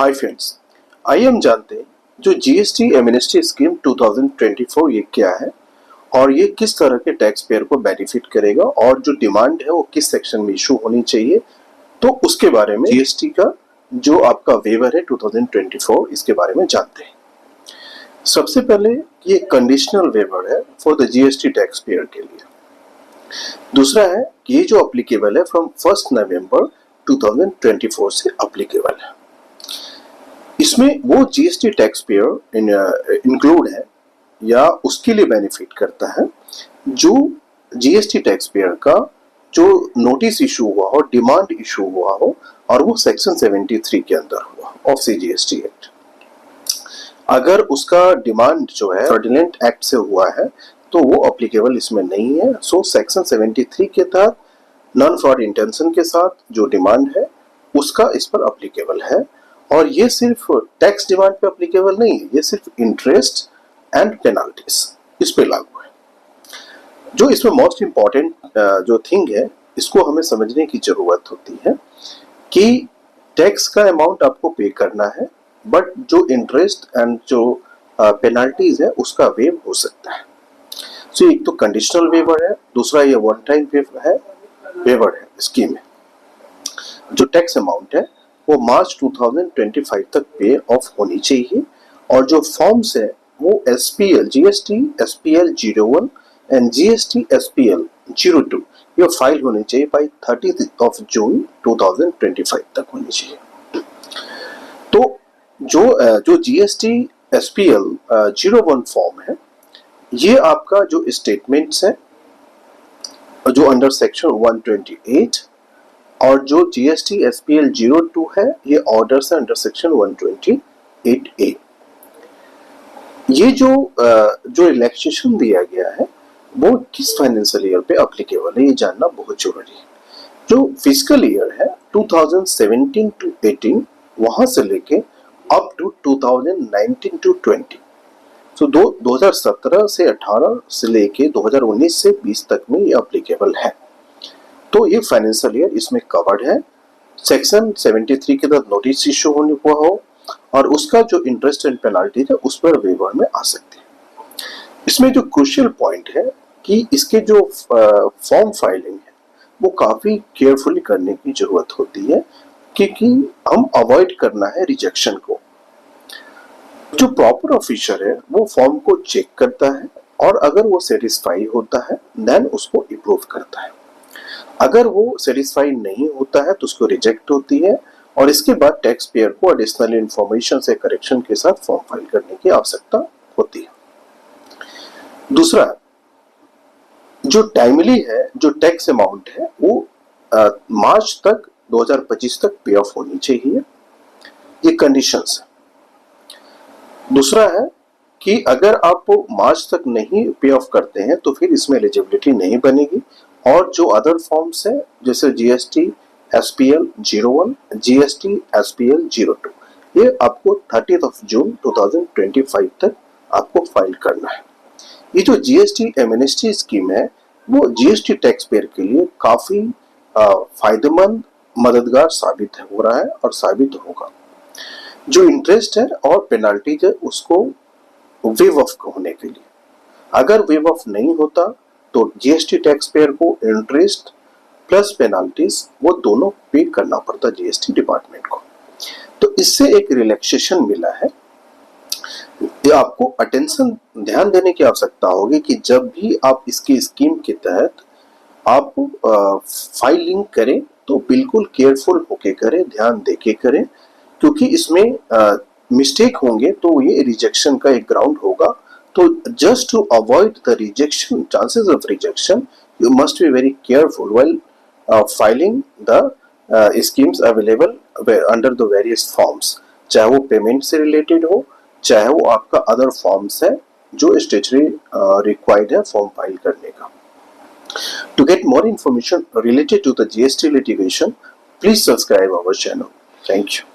Hi friends, आइए हम जानते हैं जो जीएसटी एमनेस्टी स्कीम 2024 ये क्या है और ये किस तरह के टैक्स पेयर को बेनिफिट करेगा और जो डिमांड है वो किस सेक्शन में इशू होनी चाहिए। तो उसके बारे में जीएसटी का जो आपका वेवर है 2024 इसके बारे में जानते हैं। सबसे पहले ये कंडीशनल वेवर है for the GST tax payer के लिए। दूसरा है कि ये जो अप्लीकेबल है फ्रॉम 1 नवंबर 2024 से अप्लीकेबल है। इसमें वो जीएसटी टैक्स पेयर इंक्लूड है या उसके लिए बेनिफिट करता है जो जीएसटी टैक्स पेयर का जो नोटिस इशू हुआ हो, डिमांड इशू हुआ हो और वो सेक्शन 73 के अंदर हुआ ऑफ सीजीएसटी एक्ट। अगर उसका डिमांड जो है फ्रॉडुलेंट एक्ट से हुआ है तो वो अप्लीकेबल इसमें नहीं है। सो सेक्शन 73 के तहत नॉन फ्रॉड इंटेंशन के साथ जो डिमांड है उसका इस पर अप्लीकेबल है। और ये सिर्फ टैक्स डिमांड पे अप्लीकेबल नहीं है, ये सिर्फ इंटरेस्ट एंड पेनाल्टीज इस पे लागू है। जो इसमें मोस्ट इम्पॉर्टेंट जो थिंग है इसको हमें समझने की जरूरत होती है कि टैक्स का अमाउंट आपको पे करना है, बट जो इंटरेस्ट एंड जो पेनाल्टीज है उसका वेव हो सकता है। सो एक तो कंडीशनल वेवर है, दूसरा ये वन टाइम वेवर है स्कीम है। जो टैक्स अमाउंट है वो मार्च 2025 तक पे ऑफ होनी चाहिए और जो फॉर्म्स है वो SPL GST SPL 01 and GST SPL 02 ये फाइल होनी चाहिए बाय 30 जून 2025 तक होनी चाहिए। तो जो जीएसटी एसपीएल 01 फॉर्म है ये आपका जो स्टेटमेंट्स है जो अंडर सेक्शन 128 और जो जीएसटी एसपीएल 02 है ये ऑर्डर्स है अंडर सेक्शन 128A। ये जो रिलैक्सेशन दिया गया है वो किस फाइनेंशियल ईयर पे एप्लीकेबल है ये जानना बहुत जरूरी है। जो फिस्कल ईयर है 2017 टू 18 वहां से लेके अप टू 2019 टू 20, सो 2017 से 18 से लेके 2019 से 20 तक में ये एप्लीकेबल है। तो ये फाइनेंशियल ईयर इसमें कवर्ड है। सेक्शन 73 के तहत नोटिस इशू होने हुआ हो और उसका जो इंटरेस्ट एंड पेनाल्टी है उस पर वेवर में आ सकते हैं। इसमें जो क्रूशियल पॉइंट है कि इसके जो फॉर्म फाइलिंग है वो काफी केयरफुली करने की जरूरत होती है क्योंकि हम अवॉइड करना है रिजेक्शन को। जो प्रॉपर ऑफिसर है वो फॉर्म को चेक करता है और अगर वो सेटिस्फाई होता है देन उसको अप्रूव करता है। अगर वो सेटिस्फाई नहीं होता है तो उसको रिजेक्ट होती है और इसके बाद टैक्स पेयर को एडिशनल इंफॉर्मेशन से करेक्शन के साथ फॉर्म फाइल करने की आवश्यकता होती है। दूसरा जो टाइमली है जो टैक्स अमाउंट है वो मार्च तक 2025 तक पे ऑफ होनी चाहिए, ये कंडीशंस है। दूसरा है कि अगर आप मार्च तक नहीं पे ऑफ करते हैं तो फिर इसमें एलिजिबिलिटी नहीं बनेगी और जो अदर फॉर्म्स है जैसे जीएसटी एसपीएल 01 जीएसटी एसपीएल 02 ये आपको 30 जून 2025 तक आपको फाइल करना है। ये जो जीएसटी एमनेस्टी स्कीम है वो जीएसटी टैक्स पेयर के लिए काफी फायदेमंद मददगार साबित हो रहा है और साबित होगा। जो इंटरेस्ट है और पेनाल्टीज है उसको वेव ऑफ होने के लिए, अगर वेव ऑफ नहीं होता तो जीएसटी टैक्स पेयर को इंटरेस्ट प्लस पेनाल्टीज वो दोनों पे करना पड़ता जीएसटी डिपार्टमेंट को। तो इससे एक रिलैक्सेशन मिला है। ये आपको अटेंशन ध्यान देने की आवश्यकता होगी कि जब भी आप इसकी स्कीम के तहत आप फाइलिंग करें तो बिल्कुल केयरफुल होके करें, ध्यान देके करें, क्योंकि इसमें मिस्टेक होंगे तो ये रिजेक्शन का एक ग्राउंड होगा। तो just to avoid the chances of rejection, you must be very careful while filing the schemes available under the various forms, चाहे वो पेमेंट से रिलेटेड हो चाहे वो आपका अदर फॉर्म्स है जो स्टेचुटरी रिक्वायर्ड है फॉर्म फाइल करने का। To get more information related to the GST litigation, please subscribe our channel. Thank you.